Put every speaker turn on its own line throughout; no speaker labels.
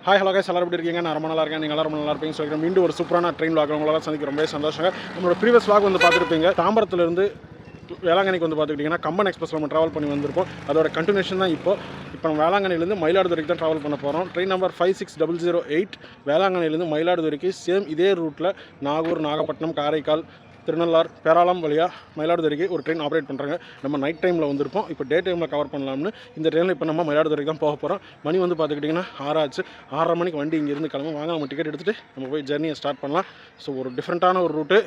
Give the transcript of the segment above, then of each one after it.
Hi hello guys, எல்லாரும் எப்படி இருக்கீங்க? நான் ரொம்ப நல்லா இருக்கேன். நீங்கள் எல்லாரும் நல்லா இருப்பீங்கன்னு சொல்லிக்கிறேன். மீண்டும் ஒரு சூப்பரான ட்ரெயின் vlog உங்களால் சந்திக்க ரொம்பவே சந்தோஷங்க. நம்மளோட ப்ரீவியஸ் vlog வந்து பார்த்துருப்பீங்க. தாம்பரத்துலேருந்து வேளாங்கண்ணிக்கு வந்து பார்த்துக்கிட்டிங்கன்னா கம்பன் எக்ஸ்பிரஸ் நம்ம ட்ராவல் பண்ணி வந்திருப்போம். அதோட கண்டினியூஷன் தான் இப்போ நம்ம வேளாங்கண்ணிலேருந்து மயிலாடுதுறைக்கு தான் ட்ராவல் பண்ண போகிறோம். ட்ரெயின் நம்பர் 56008 வேளாங்கண்ணிலேருந்து மயிலாடுதுறைக்கு சேம் இதே ரூட்டில் நாகூர், நாகப்பட்டினம், காரைக்கால், திருநள்ளார், பேராளம் வழியாக மயிலாடுதுறைக்கு ஒரு ட்ரெயின் ஆப்ரேட் பண்ணுறாங்க. நம்ம நைட் டைமில் வந்திருப்போம். இப்போ டே டைமில் கவர் பண்ணலாம்னு இந்த ட்ரெயினில் இப்போ நம்ம மயிலாடுதுறைக்கு தான் போக போகிறோம். மணி வந்து பார்த்துக்கிட்டிங்கன்னா 6 ஆச்சு. 6:30 மணிக்கு வண்டி இங்கேருந்து கிளம்பும். வாங்க நம்ம டிக்கெட் எடுத்துகிட்டு நம்ம போய் ஜர்னியை ஸ்டார்ட் பண்ணலாம். ஸோ ஒரு டிஃப்ரெண்ட்டான ஒரு ரூட்டு.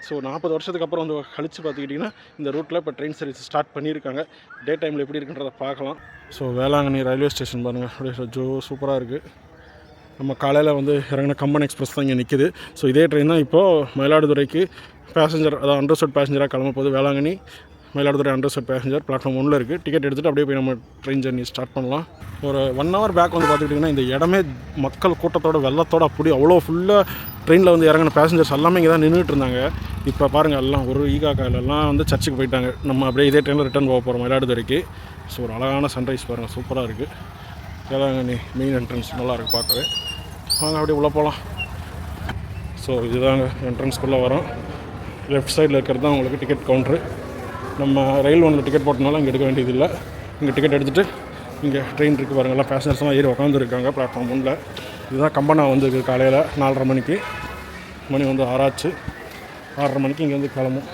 ஸோ 40 வருஷத்துக்கு அப்புறம் வந்து கழித்து பார்த்துக்கிட்டிங்கன்னா இந்த ரூட்டில் இப்போ ட்ரெயின் சர்வீஸ் ஸ்டார்ட் பண்ணியிருக்காங்க. டே டைமில் எப்படி இருக்குன்றதை பார்க்கலாம். ஸோ வேளாங்கண்ணி ரயில்வே ஸ்டேஷன் பாருங்கள், அப்படியே சூப்பராக இருக்குது. நம்ம காலையில் வந்து இறங்கின கம்பன் எக்ஸ்பிரஸ் தான் இங்கே நிற்கிது. ஸோ இதே ட்ரெயின் தான் இப்போது மயிலாடுதுறைக்கு பேசஞ்சர், அதாவது அண்டர்செட் பேசஞ்சராக கிளம்ப போகுது. வேளாங்கண்ணி மயிலாடுதுறை அண்டர்செட் பேசஞ்சர் பிளாட்ஃபார்ம் 1 இருக்குது. டிக்கெட் எடுத்துகிட்டு அப்படியே போய் நம்ம ட்ரெயின் ஜர்னி ஸ்டார்ட் பண்ணலாம். ஒரு 1 hour பேக் வந்து பார்த்துக்கிட்டிங்கன்னா இந்த இடமே மக்கள் கூட்டத்தோட வெள்ளத்தோடு அப்படி அவ்வளோ ஃபுல்லாக ட்ரெயினில் வந்து இறங்கின பேசஞ்சர்ஸ் எல்லாமே இங்கே தான் நின்றுட்டு இருந்தாங்க. இப்போ பாருங்கள், எல்லாம் ஒரு காலையிலலாம் வந்து சர்ச்சுக்கு போயிட்டாங்க. நம்ம அப்படியே இதே ட்ரெயினில் ரிட்டர்ன் போக போகிறோம் மயிலாடுதுறைக்கு. ஸோ ஒரு அழகான சன்ரைஸ் பாருங்கள், சூப்பராக இருக்குது. வேளாங்கண்ணி மெயின் என்ட்ரன்ஸ் நல்லாயிருக்கு பார்க்கவே. வாங்க அப்படியே உள்ளே போகலாம். ஸோ இதுதாங்க என்ட்ரன்ஸ்குள்ளே வரோம். லெஃப்ட் சைடில் இருக்கிறது தான் உங்களுக்கு டிக்கெட் கவுண்ட்ரு. நம்ம ரயில் ஒன்றில் டிக்கெட் போட்டனால இங்கே எடுக்க வேண்டியதில்லை. இங்கே டிக்கெட் எடுத்துகிட்டு இங்கே ட்ரெயின் இருக்குது பாருங்கள், எல்லாம் பேசஞ்சர்ஸ்லாம் ஏறி உட்காந்துருக்காங்க பிளாட்ஃபார்ம் 1. இதுதான் கம்பனா வந்துருக்கு காலையில் 4:30 மணிக்கு. மணி வந்து 6 ஆச்சு. 6:30 மணிக்கு இங்கே வந்து கிளம்பும்.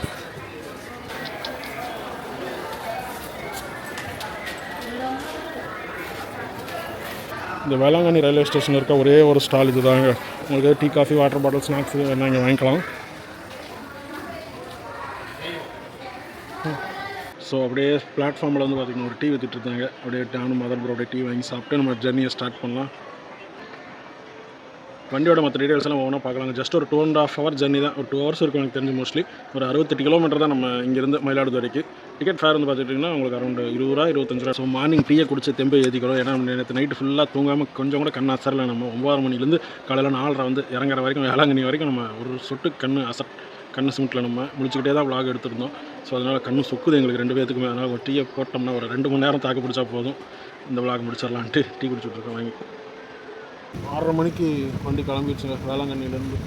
இந்த வேளாங்கண்ணி ரயில்வே ஸ்டேஷன் இருக்க ஒரே ஒரு ஸ்டால் இது தாங்க. உங்களுக்கு tea, coffee, water bottle, snacks வேணால் இங்கே வாங்கிக்கலாம். ஸோ அப்படியே பிளாட்ஃபார்மில் வந்து பார்த்திங்கன்னா ஒரு டீ விற்றுட்டு இருந்தாங்க. அப்படியே நானும் மதர் ப்ரோட டீ வாங்கி சாப்பிட்டு நம்ம ஜர்னியை ஸ்டார்ட் பண்ணலாம். வண்டியோட மற்ற டீடைல்ஸ் எல்லாம் ஒவ்வொன்றா பார்க்கலாங்க. ஜஸ்ட் ஒரு 2.5 hour ஜர்னி தான். ஒரு 2 hours இருக்கும் எனக்கு தெரிஞ்சு. மோஸ்ட்லி ஒரு 68 கிலோமீட்டர் தான் நம்ம இங்கேருந்து மயிலாடுதுறைக்கு. டிக்கெட் ஃபேர் வந்து பார்த்துட்டிங்கன்னா உங்களுக்கு அரௌண்ட் 20 ரூபா 25 ரூபா. ஸோ மார்னிங் டீயை குடிச்சு தெம்பை ஏற்றிக்கிறோம். ஏன்னா நேற்று நைட்டு ஃபுல்லாக தூங்காமல் கொஞ்சம் கூட கண் அசரலை. நம்ம 9 மணிலேருந்து காலையில் 4:30 வந்து இறங்குற வரைக்கும் வேளாங்கண்ணி வரைக்கும் நம்ம ஒரு சொட்டு கண்ணு சிமிட்டில் நம்ம முடிச்சுக்கிட்டே தான் vlog எடுத்துருந்தோம். ஸோ அதனால் கண்ணு சொக்குது எங்களுக்கு 2 பேத்துக்குமே. அதனால் ஒரு டீயை போட்டோம்னா ஒரு 2 மணி நேரம் தாக்கு பிடிச்சா போதும். இந்த vlog முடிச்சிடலான்ட்டு டீ குடிச்சுட்ருக்கோம் வாங்கி. 6:30 மணிக்கு வண்டி கிளம்பிடுச்சுங்க வேளாங்கண்ணிலேருந்து.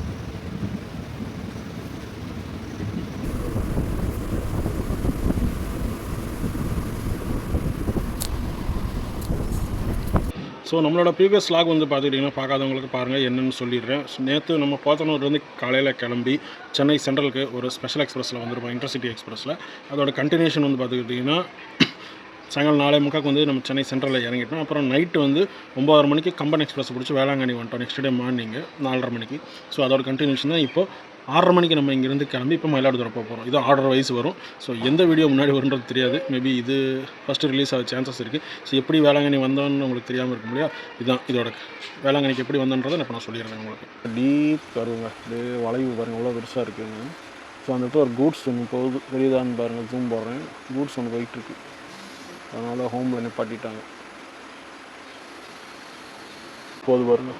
ஸோ நம்மளோட ப்ரீவியஸ் vlog வந்து பார்த்துக்கிட்டிங்கன்னா பார்க்காதவங்களுக்கு பாருங்கள், என்னென்னு சொல்லிடுறேன். நேற்று நம்ம போத்தனூர்லேருந்து காலையில் கிளம்பி சென்னை சென்ட்ரலுக்கு ஒரு ஸ்பெஷல் எக்ஸ்பிரஸில் வந்துருப்போம், இன்டர்சிட்டி எக்ஸ்பிரஸில். அதோட கண்டினியூஷன் வந்து பார்த்துக்கிட்டிங்கன்னா சாயங்காலம் 4:45 வந்து நம்ம சென்னை சென்ட்ரலில் இறங்கிட்டோம். அப்புறம் நைட்டு வந்து 9:30 மணிக்கு கம்பன் எக்ஸ்பிரஸ் பிடிச்சி வேளாங்கண்ணி வந்துட்டோம். நெக்ஸ்ட் டே மார்னிங்கு 4:30 மணிக்கு. ஸோ அதோட கண்டினியூஷன் தான் இப்போது 6:30 மணிக்கு நம்ம இங்கேருந்து கிளம்பி இப்போ மயிலாடுதுறை போக போகிறோம். இது ஆர்டர் வைஸ் வரும். ஸோ எந்த வீடியோ முன்னாடி வருன்றது தெரியாது. மேபி இது ஃபஸ்ட்டு ரிலீஸ் ஆக சான்சஸ் இருக்குது. ஸோ எப்படி வேளாங்கண்ணி வந்தோன்னு உங்களுக்கு தெரியாமல் இருக்கும் இல்லையா? இதுதான் இதோட வேளாங்கண்ணிக்கு எப்படி வந்தோன்றதை இப்போ நான் சொல்லிடுறேன் உங்களுக்கு. டீப் வருங்க, அப்படியே வளைவு பாருங்கள், எவ்வளோ பெருசாக இருக்குதுங்க. ஸோ அந்த இடத்துல ஒரு கூட்ஸ் ஒன்று போகுது, வெளியதான்னு பாருங்கள், ஜூம் போடுறேன். கூட்ஸ் ஒன்று போயிட்டுருக்கு, அதனால் ஹோமில் நிப்பாட்டிட்டாங்க. போது பாருங்க.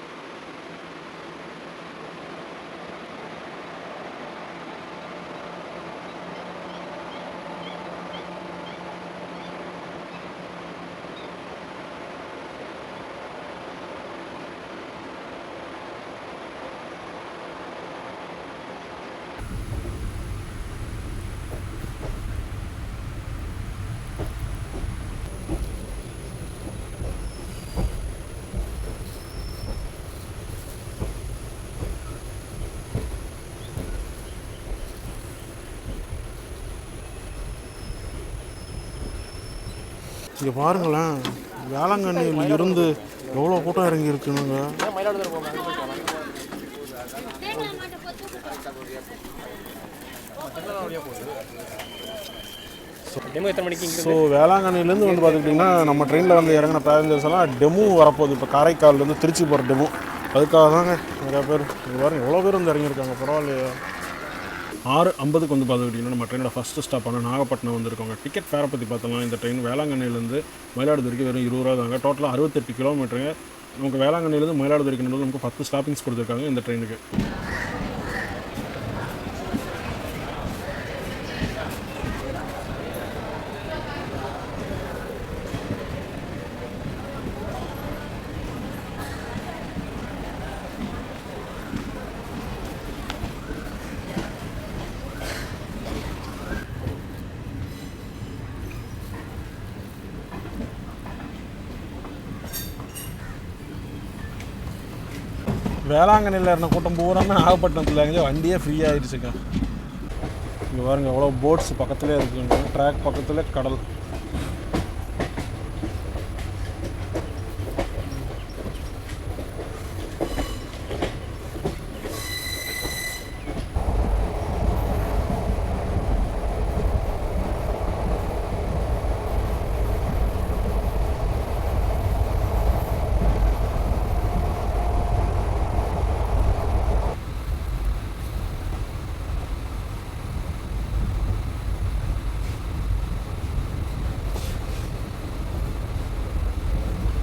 இங்கே பாருங்களேன், வேளாங்கண்ணியில் இருந்து எவ்வளோ கூட்டம் இறங்கி இருக்குங்க. ஸோ வேளாங்கண்ணிலேருந்து வந்து பார்த்துக்கிட்டிங்கன்னா நம்ம ட்ரெயினில் வந்து இறங்கின பேசஞ்சர்ஸ் எல்லாம் டெமோ வரப்போகுது. இப்போ காரைக்கால்லேருந்து திருச்சி போகிற டெமோ, அதுக்காக தாங்க நிறையா பேர். இங்கே பாருங்கள் எவ்வளோ பேர் வந்து இறங்கியிருக்காங்க, பரவாயில்லையா. 6:50 வந்து பார்த்துக்கிட்டிங்கன்னா நம்ம ட்ரெயினோட ஃபஸ்ட்டு ஸ்டாப்பான நாகப்பட்டினம் வந்துருக்கோங்க. டிக்கெட் ஃபேரை பற்றி பார்த்தோம்னா இந்த ட்ரெயின் வேளாங்கண்ணிலேருந்து மயிலாடுதுறைக்கு வெறும் 20 ரூபா தாங்க. டோட்டலாக 68 கிலோமீட்டருங்க. நமக்கு வேளாங்கண்ணிலேருந்து மயிலாடுதுறைக்கு நமக்கு 10 ஸ்டாப்பிங்ஸ் கொடுத்துருக்காங்க இந்த ட்ரெயினுக்கு. வேளாங்கண்ணியில் இருந்த கூட்டம் பூராமே நாகப்பட்டினத்தில் இங்கே வண்டியே ஃப்ரீயாக ஆயிடுச்சுங்க. இங்கே பாருங்க எவ்வளோ போட்ஸ் பக்கத்துலேயே இருக்குங்க. ட்ராக் பக்கத்தில் கடல்.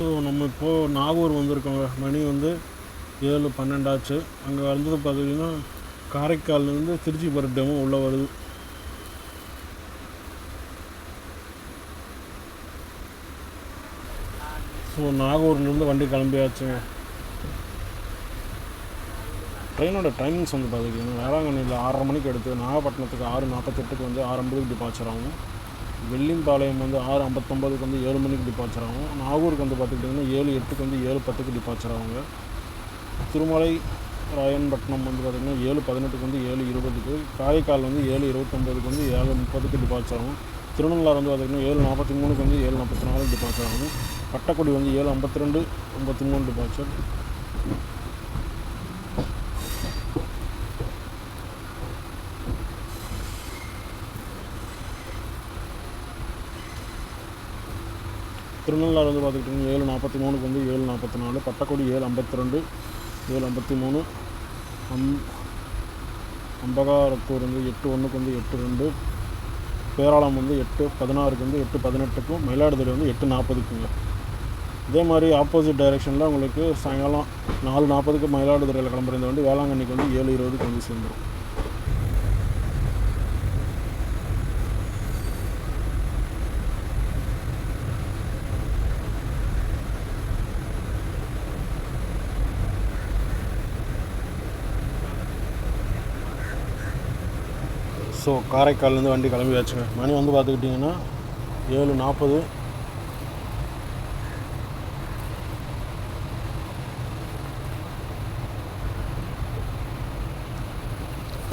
ஸோ நம்ம இப்போது நாகூர் வந்திருக்கோங்க. மணி வந்து 7:12 ஆச்சு. அங்கே வந்தது பார்த்திங்கன்னா காரைக்கால்லேருந்து திருச்சி போகிற டெமோ உள்ளே வருது. ஸோ நாகூர்லேருந்து வண்டி கிளம்பியாச்சுங்க. ட்ரெயினோட டைமிங்ஸ் வந்து பார்த்திங்கன்னா வேளாங்கண்ணியில் 6:30 மணிக்கு எடுத்து நாகப்பட்டினத்துக்கு 6:48க்கு வந்து 6:50க்கு டிபார்ச்சர் ஆகும். வெள்ளிம்பாளையம் வந்து 6:59க்கு வந்து 7 மணிக்கு டிபார்ச்சர் ஆகும். நாகூருக்கு வந்து பார்த்துக்கிட்டிங்கன்னா 7:08க்கு வந்து 7:10க்கு டிபார்ச்சர் ஆகுங்க. திருமலை ராயன்பட்டினம் வந்து பார்த்திங்கன்னா 7:18க்கு வந்து 7:20க்கு, காரைக்கால் வந்து 7:29க்கு வந்து 7:30க்கு டிபார்ச்சர் ஆகும். திருநள்ளாறு வந்து பார்த்திங்கன்னா 7:43க்கு வந்து 7:44க்கு டிபார்ச்சர் ஆகும். பட்டக்குடி வந்து 7:52 53 டிபார்ச்சர். திருநள்ளாறு வந்து பார்த்துக்கிட்டிங்கன்னா 7:43க்கு வந்து 7:44, பட்டக்குடி 7:52 7:53, அம்பகாரத்தூர் வந்து 8:1க்கு வந்து 8:2, பேராளம் வந்து 8:16க்கு வந்து 8:18க்கும், மயிலாடுதுறை வந்து 8:40க்குங்க. இதே மாதிரி ஆப்போசிட் டைரெக்ஷனில் உங்களுக்கு சாயங்காலம் 4:40க்கு மயிலாடுதுறையில் கிளம்புற இந்த வண்டி வேளாங்கண்ணிக்கு வந்து 7:20க்கு வந்து சேர்ந்துடும். ஸோ காரைக்கால்லேருந்து வண்டி கிளம்பியாச்சுங்க. மணி வந்து பார்த்துக்கிட்டிங்கன்னா 7:40.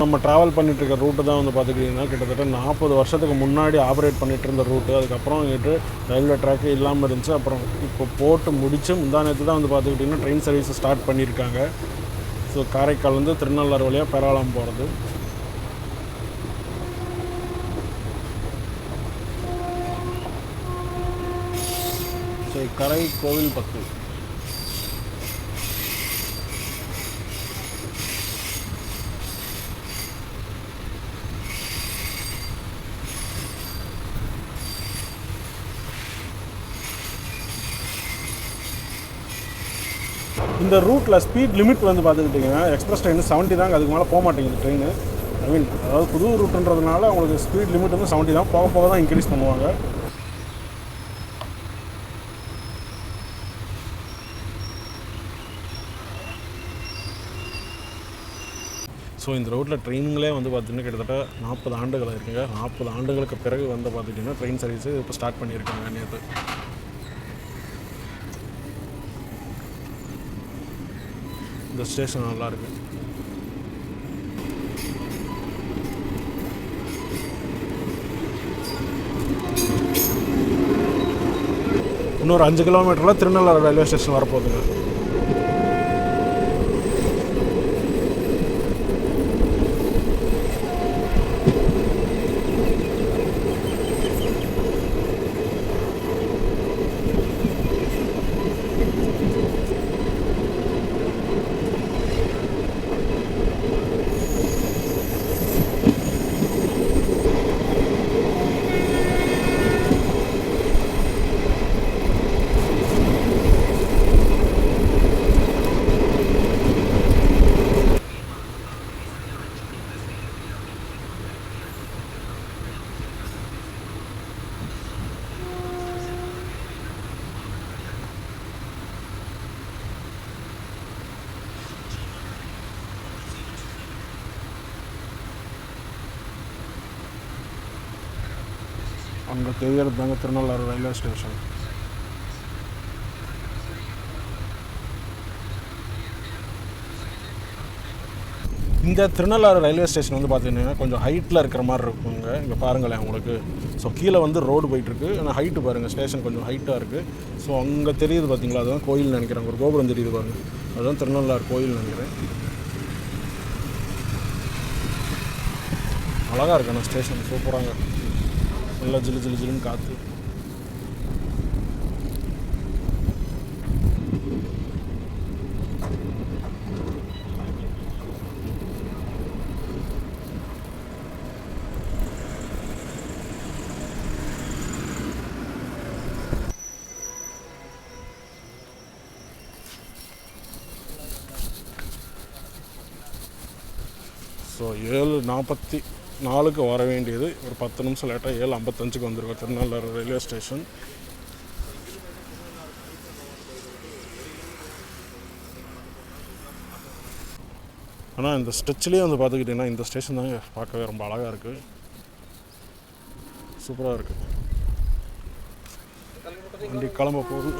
நம்ம ட்ராவல் பண்ணிகிட்ருக்க ரூட்டு தான் வந்து பார்த்துக்கிட்டிங்கன்னா கிட்டத்தட்ட 40 வருஷத்துக்கு முன்னாடி ஆப்ரேட் பண்ணிகிட்டு இருந்த ரூட்டு. அதுக்கப்புறம் இங்கிட்டு ரயில்வே ட்ராக்கு இல்லாமல் இருந்துச்சு. அப்புறம் இப்போ போட்டு முடித்து முந்தானத்து தான் வந்து பார்த்துக்கிட்டிங்கன்னா ட்ரெயின் சர்வீஸை ஸ்டார்ட் பண்ணியிருக்காங்க. ஸோ காரைக்கால்லேருந்து திருநள்ளாறு வழியாக பேராளம் போகிறது. கரை கோவில் பத்து. இந்த ரூட்டில் ஸ்பீட் லிமிட் வந்து பார்த்துக்கிட்டிங்கன்னா எக்ஸ்பிரஸ் ட்ரெயின் 70 தாங்க, அதுக்கு மேலே போக மாட்டேங்குது ட்ரெயின். அதாவது புது ரூட்டுன்றதுனால உங்களுக்கு ஸ்பீட் லிமிட் வந்து 70 தான். போக போக தான் இன்க்ரீஸ் பண்ணுவாங்க. ஸோ இந்த ரோட்டில் ட்ரெயினுங்களே வந்து பார்த்திங்கன்னா கிட்டத்தட்ட 40 ஆண்டுகள் இருக்குங்க. 40 ஆண்டுகளுக்கு பிறகு வந்து பார்த்துட்டிங்கன்னா ட்ரெயின் சர்வீஸு இப்போ ஸ்டார்ட் பண்ணியிருக்காங்க நேற்று. இந்த ஸ்டேஷன் நல்லாயிருக்கு. இன்னொரு 5 கிலோமீட்டரில் திருநள்ளாறு ரயில்வே ஸ்டேஷன் வரப்போகுதுங்க. அங்கே தெரியறது தாங்க திருநள்ளாறு ரயில்வே ஸ்டேஷன். இந்த திருநள்ளாறு ரயில்வே ஸ்டேஷன் வந்து பார்த்தீங்கன்னா கொஞ்சம் ஹைட்டில் இருக்கிற மாதிரி இருக்குங்க. இங்கே பாருங்களேன் உங்களுக்கு. ஸோ கீழே வந்து ரோடு போயிட்டுருக்கு, ஆனால் ஹைட்டு பாருங்கள், ஸ்டேஷன் கொஞ்சம் ஹைட்டாக இருக்குது. ஸோ அங்கே தெரியுது பார்த்தீங்களா, அதுதான் கோயில் நினைக்கிறேன், ஒரு கோபுரம் தெரியுது பாருங்கள், அதுதான் திருநள்ளாறு கோயில் நினைக்கிறேன். அழகாக இருக்கு ஆனால் ஸ்டேஷன் சூப்பராங்க, நல்லா ஜிலு ஜிலு ஜிலுன்னு காற்று. ஸோ 7:44 வர வேண்டியது, ஒரு 10 நிமிஷம் லேட்டாக 7:55 வந்திருக்கோம் திருநள்ளாறு ரயில்வே ஸ்டேஷன். ஆனால் இந்த ஸ்ட்ரெச்சிலே வந்து பார்த்துக்கிட்டிங்கன்னா இந்த ஸ்டேஷன் தாங்க பார்க்கவே ரொம்ப அழகாக இருக்குது, சூப்பராக இருக்குது. வண்டி கிளம்ப போகுது.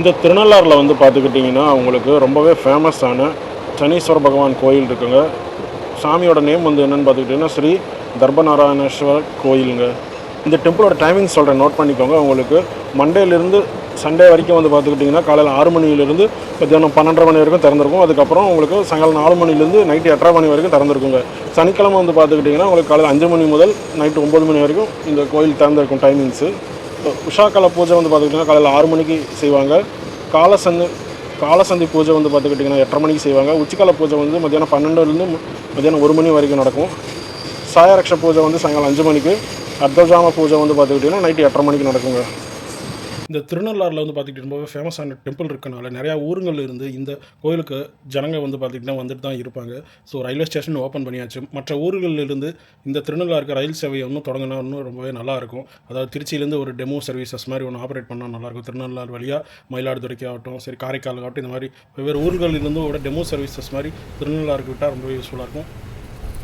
இந்த திருநள்ளாறில் வந்து பார்த்துக்கிட்டிங்கன்னா உங்களுக்கு ரொம்பவே ஃபேமஸான சனீஸ்வர பகவான் கோயில் இருக்குங்க. சாமியோட நேம் வந்து என்னென்னு பார்த்துக்கிட்டிங்கன்னா ஸ்ரீ தர்பநாராயணேஸ்வரர் கோயிலுங்க. இந்த டெம்பிளோட டைமிங் சொல்கிறேன், நோட் பண்ணிக்கோங்க. உங்களுக்கு மண்டேலேருந்து சண்டே வரைக்கும் வந்து பார்த்துக்கிட்டிங்கன்னா காலையில் 6 மணிலேருந்து மத்தியானம் 12:30 மணி வரைக்கும் திறந்துருக்கும். அதுக்கப்புறம் உங்களுக்கு சாயங்காலம் 4 மணிலேருந்து நைட்டு 8:30 மணி வரைக்கும் திறந்துருக்குங்க. சனிக்கிழமை வந்து பார்த்துக்கிட்டிங்கன்னா உங்களுக்கு காலையில் 5 மணி முதல் நைட்டு 9 மணி வரைக்கும் இந்த கோயில் திறந்துருக்கும் டைமிங்ஸு. உஷாக்கால பூஜை வந்து பார்த்துக்கிட்டிங்கன்னா காலையில் 6 மணிக்கு செய்வாங்க. காலசந்தி பூஜை வந்து பார்த்துக்கிட்டிங்கன்னா 8:30 மணிக்கு செய்வாங்க. உச்சிக்கால பூஜை வந்து மத்தியானம் 12லேருந்து மத்தியானம் 1 மணி வரைக்கும் நடக்கும். சாயரக்ஷ பூஜை வந்து சாயங்காலம் 5 மணிக்கு. அர்த்தஜாம பூஜை வந்து பார்த்துக்கிட்டிங்கன்னா நைட்டு 8:30 மணிக்கு நடக்குங்க. இந்த திருநள்ளாறில் வந்து பார்த்துக்கிட்டு ரொம்பவே ஃபேமஸான டெம்பிள் இருக்கனால நிறையா ஊருங்களில் இருந்து இந்த கோயிலுக்கு ஜனங்க வந்து பார்த்திங்கன்னா வந்துட்டு தான் இருப்பாங்க. ஸோ ரயில்வே ஸ்டேஷன் ஓப்பன் பண்ணியாச்சு. மற்ற ஊர்களிலிருந்து இந்த திருநள்ளாறுக்கு ரயில் சேவையை இன்னும் தொடங்கினா இன்னும் ரொம்பவே நல்லாயிருக்கும். அதாவது திருச்சியிலேருந்து ஒரு டெமோ சர்வீசஸ் மாதிரி ஒன்று ஆப்ரேட் பண்ணால் நல்லாயிருக்கும். திருநள்ளாறு வழியாக மயிலாடுதுறைக்கு ஆகட்டும், சரி காரைக்கால் ஆகட்டும், இந்த மாதிரி வெவ்வேறு ஊர்களிலிருந்து ஒரு டெமோ சர்வீசஸ் மாதிரி திருநள்ளாறுக்கு விட்டால் ரொம்பவே யூஸ்ஃபுல்லாக இருக்கும்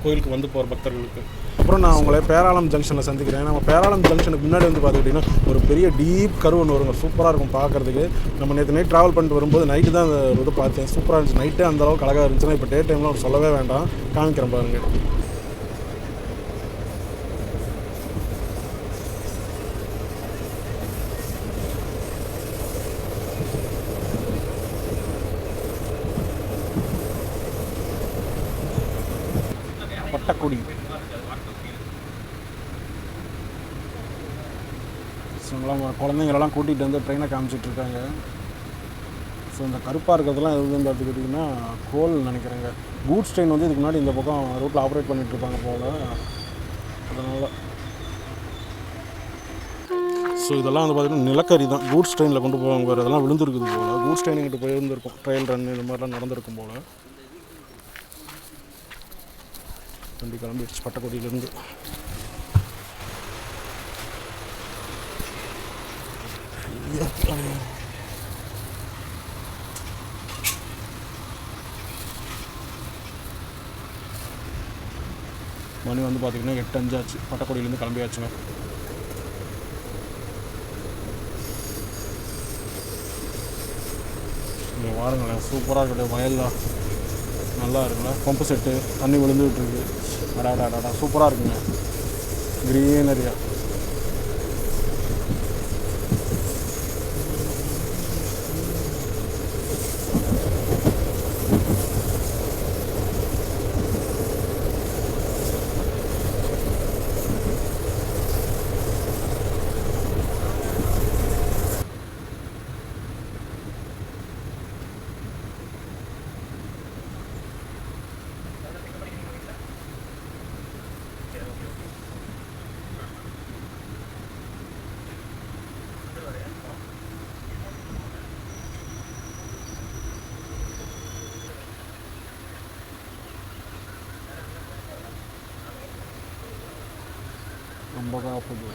கோயிலுக்கு வந்து போகிற பக்தர்களுக்கு. அப்புறம் நான் உங்களை பேராளம் ஜங்ஷனில் சந்திக்கிறேன். நம்ம பேராளம் ஜங்ஷனுக்கு முன்னாடி வந்து பார்த்துக்கிட்டிங்கன்னா ஒரு பெரிய டீப் கர்வ் ஒன்று வருங்க, சூப்பராக இருக்கும் பார்க்குறதுக்கு. நம்ம நேற்று நைட் ட்ராவல் பண்ணிட்டு வரும்போது நைட்டு தான் அந்த இது பார்த்தேன், சூப்பராக இருந்துச்சு. நைட்டே அந்தளவுக்கு அழகாக இருந்துச்சுன்னா இப்போ டே டைம்லாம் சொல்லவே வேண்டாம், காமிக்கிறேன் பாருங்கள். பட்டக்குடி குழந்தைங்களெல்லாம் கூட்டிகிட்டு வந்து ட்ரெயினை காமிச்சிட்ருக்காங்க. ஸோ இந்த கருப்பாக இருக்கிறதுலாம் எதுன்னு பார்த்துக்கிட்டிங்கன்னா கோல் நினைக்கிறேங்க. கூட்ஸ் ட்ரெயின் வந்து இதுக்கு முன்னாடி இந்த பக்கம் ரூட்டில் ஆப்ரேட் பண்ணிகிட்ருப்பாங்க போல், அதனால். ஸோ இதெல்லாம் வந்து பார்த்திங்கன்னா நிலக்கரி தான், கூட்ஸ் ட்ரெயினில் கொண்டு போவாங்க. வேறு இதெல்லாம் விழுந்துருக்குது போல், கூட்ஸ் ட்ரெயினுக்கிட்ட போயிருந்துருக்கும், ட்ரையல் ரன் இந்த மாதிரிலாம் நடந்திருக்கும் போல். வண்டி கிளம்பிடுச்சு பட்டக்கோடியிலேருந்து. மணி வந்து பார்த்திங்கன்னா 8:05 ஆச்சு, பட்டக்கோடியிலேருந்து கிளம்பியாச்சுங்க. இங்கே வாருங்களேன், சூப்பராக இருக்குது வயல்லாம், நல்லா இருக்குங்களா, பம்பு செட்டு தண்ணி விழுந்துகிட்ருக்கு, அடாடாடா சூப்பராக இருக்குங்க, க்ரீனரியா. ரொம்ப காப்புது.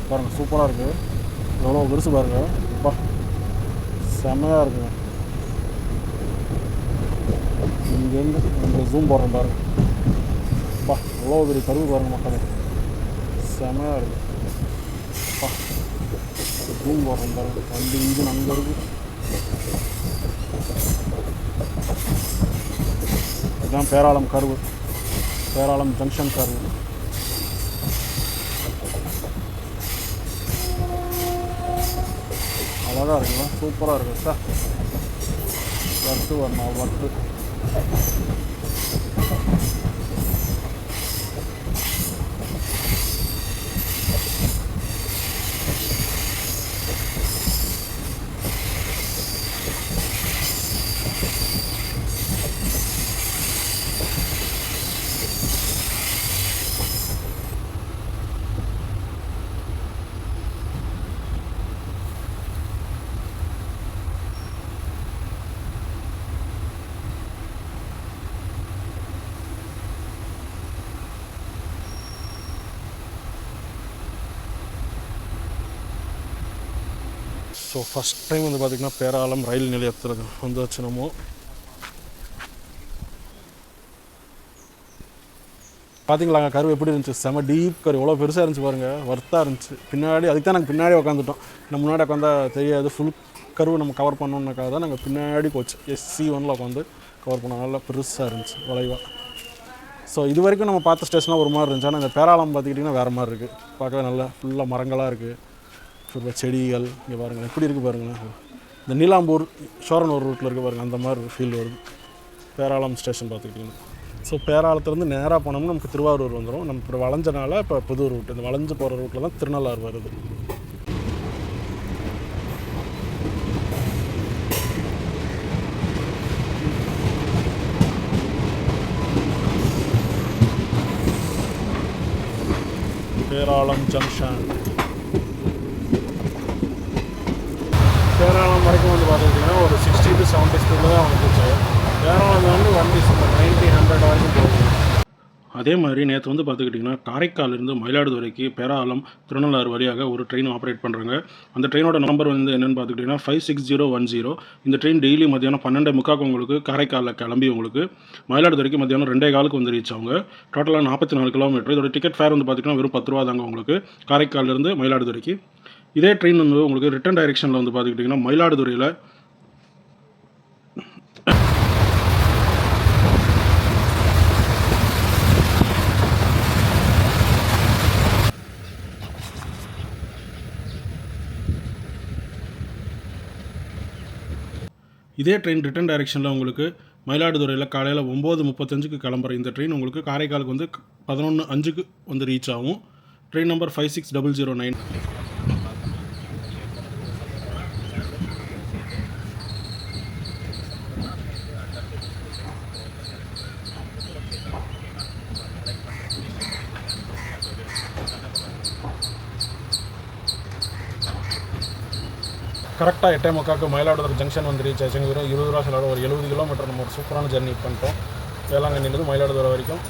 பாருங்கள் சூப்பராக இருக்குது. எவ்வளோ பெருசு பாருங்கள். அப்பா செம்மையாக இருக்குங்க. இங்கேருந்து இந்த ஜூம் போடுறேன் பாருங்கள். அப்பா எவ்வளோ பெரிய கருவு பாருங்கள் மக்களே, செம்மையாக இருக்குது. அப்பா ஜூம் போடுறேன் பாருங்கள். வண்டி இன்ஜின் அங்கே இருக்குது. இதுதான் பேராளம் கருவு, பேராளம் ஜங்ஷன் கருவு. அழகாக இருக்குல்ல, சூப்பராக இருக்குது சார். வர்த்து வரணும் வர்த்து. ஸோ ஃபஸ்ட் டைம் வந்து பார்த்திங்கன்னா பேராளம் ரயில் நிலையத்தில் வந்தாச்சு. நம்ம பார்த்தீங்களாங்க கருவு எப்படி இருந்துச்சு, செம டீப் கரு, எவ்வளோ பெருசாக இருந்துச்சு பாருங்கள், ஒர்த்தாக இருந்துச்சு. பின்னாடி அதுக்கு தான் நாங்கள் பின்னாடி உட்காந்துட்டோம். நம்ம முன்னாடி உட்காந்தா தெரியாது, ஃபுல் கருவு நம்ம கவர் பண்ணோன்னாக்காக தான் நாங்கள் பின்னாடி போச்சு SC1 உட்காந்து கவர் பண்ணோம். நல்லா பெருசாக இருந்துச்சு வளைவாக. ஸோ இது வரைக்கும் நம்ம பார்த்த ஸ்டேஷன்லாம் ஒரு மாதிரி இருந்துச்சு. ஆனால் இந்த பேராளம் பார்த்துக்கிட்டிங்கன்னா வேறு மாதிரி இருக்குது. பார்க்கவே நல்லா ஃபுல்லாக மரங்களாக இருக்குது, ஃபுல்லாக செடிகள். இங்கே பாருங்கள் எப்படி இருக்குது பாருங்களேன். இந்த நீலாம்பூர் ஷோரனூர் ரூட்டில் இருக்குது பாருங்கள், அந்த மாதிரி ஃபீல் வருது பேராளம் ஸ்டேஷன் பார்த்துக்கிட்டிங்கன்னா. ஸோ பேராளத்துலேருந்து நேராக போனோம்னா நமக்கு திருவாரூர் வந்துடும். நம்ம இப்போ வளைஞ்சனால இப்போ புது ரூட், இந்த வளைஞ்சு போகிற ரூட்டில் தான் திருநள்ளாறு வருது. பேராளம் ஜங்ஷன். பேராளம் வரைக்கும் வந்து பார்த்துக்கிட்டிங்கன்னா ஒரு 60 to 70 ஸ்பீடில் தான் வந்துச்சு. பேராளம் வந்து வண்டி 90-100 வரைக்கும் போகுது. அதே மாதிரி நேற்று வந்து பார்த்துக்கிட்டிங்கன்னா காரைக்காலிருந்து மயிலாடுதுறைக்கு பேராளம் திருநள்ளாறு வழியாக ஒரு ட்ரெயின் ஆப்ரேட் பண்ணுறாங்க. அந்த ட்ரெயினோட நம்பர் வந்து என்னென்னு பார்த்துக்கிட்டிங்கன்னா 56010. இந்த ட்ரெயின் டெய்லி மத்தியானம் 12:45 உங்களுக்கு காரைக்காலில் கிளம்பி உங்களுக்கு மயிலாடுதுறைக்கு மத்தியானம் 2:15 வந்து ரீச் ஆகுங்க. டோட்டலாக 44 கிலோமீட்டர். இதோட டிக்கெட் ஃபேர் வந்து பார்த்திங்கன்னா வெறும் 10 ரூபா தாங்க உங்களுக்கு காரைக்காலிருந்து மயிலாடுதுறைக்கு. இதே ட்ரெயின் வந்து உங்களுக்கு ரிட்டன் டைரெக்ஷனில் வந்து பார்த்துக்கிட்டிங்கன்னா மயிலாடுதுறையில் ரிட்டன் டைரெக்ஷனில் உங்களுக்கு மயிலாடுதுறையில் காலையில் 9:35 கிளம்புற இந்த ட்ரெயின் உங்களுக்கு காரைக்காலுக்கு வந்து 11:05 வந்து ரீச் ஆகும். Train number 56009. கரெக்டாக 8:45 மயிலாடுதுறை ஜங்ஷன் வந்து ரீச் ஆச்சுங்க. வெறும் 20 ரூபா செலவோட ஒரு 70 கிலோமீட்டர் நம்ம ஒரு சூப்பரான ஜர்னி பண்ணிட்டோம். வேளாங்கண்ணிலேருந்து மயிலாடுதுறை வரைக்கும்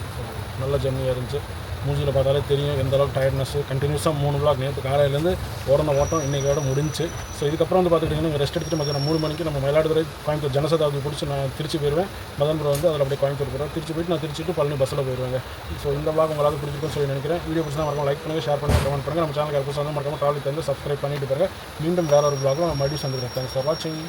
நல்ல ஜர்னியாக இருந்துச்சு. மூஞ்சியில் பார்த்தாலே தெரியும் எந்த அளவுக்கு டயர்ட்னஸ். கண்டினியூஸாக 3 vlog நேற்று காலையிலேருந்து ஓட்டம் இன்றைக்கோட முடிஞ்சு. ஸோ இதுக்கப்புறம் வந்து பார்த்துக்கிட்டிங்கன்னா ரெஸ்ட் எடுத்துகிட்டு மதியம் 3 மணிக்கு நம்ம மயிலாடுதுறை கோயம்புத்தூர் ஜனசதாப்தி பிடிச்சி நான் திருச்சி போயிடுவேன். மதன்புரம் வந்து அதில் அப்படியே கோயம்புத்தூர் போகிறேன். திருச்சி போய்ட்டு நான் திருச்சி டு பழனி பஸ்ஸில் போயிடுவாங்க. ஸோ இந்த vlog உங்களுக்கு பிடிச்சிருக்குன்னு சொல்லி நினைக்கிறேன். வீடியோ பிடிச்சா மறக்காம லைக் பண்ணுங்கள், ஷேர் பண்ணுங்கள், கமெண்ட் பண்ணுங்கள். நம்ம சேனலுக்கு புதுசாக வந்து மறக்காம ட்ராவல் வந்து சப்ஸ்கிரைப் பண்ணிட்டு பாருங்கள். மீண்டும் வேறு ஒரு vlog மறுபடியும் சந்திக்கிறேன். தேங்க்ஸ் ஃபார் வாட்சிங்.